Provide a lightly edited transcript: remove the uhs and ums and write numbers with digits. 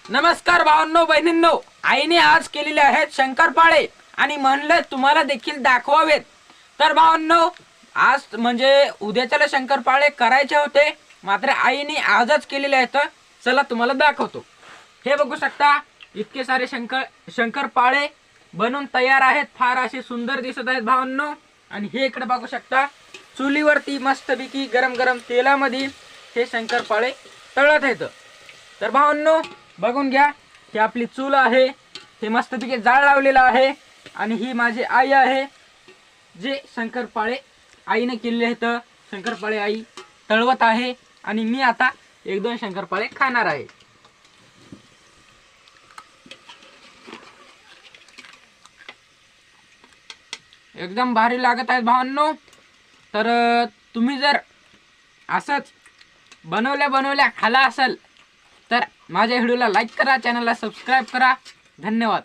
नमस्कार भावांनो बहिणींनो, आईने आज केलेले आहेत शंकरपाळे आणि म्हणलं तुम्हाला देखील दाखवावेत। तर भावांनो, आज म्हणजे उद्याच्याला शंकरपाळे करायचे होते, मात्र आईने आजच केलेले आहेत। चला तुम्हाला दाखवतो। हे बघू शकता, इतके सारे शंकरपाळे बनून तयार आहेत। फार असे सुंदर दिसत आहेत भावांनो। आणि हे इकडे बघू शकता, चुलीवरती मस्तपैकी गरम गरम तेलामध्ये हे शंकरपाळे तळत आहेत। तर भावांनो बघून घ्या, ही आपली चूल आहे, हे मस्तपैकी जाळ लावलेला आहे आणि ही माझी आई आहे, जे शंकरपाळे आईने केलेले आहेत। शंकरपाळे आई तळवत आहे आणि मी आता एक दोन शंकरपाळे खाणार आहे। एकदम भारी लागत आहेत भावांनो। तर तुम्ही जर असंच बनवल्या खाला असाल तर माझ्या व्हिडिओला लाईक करा, चॅनलला सबस्क्राईब करा। धन्यवाद।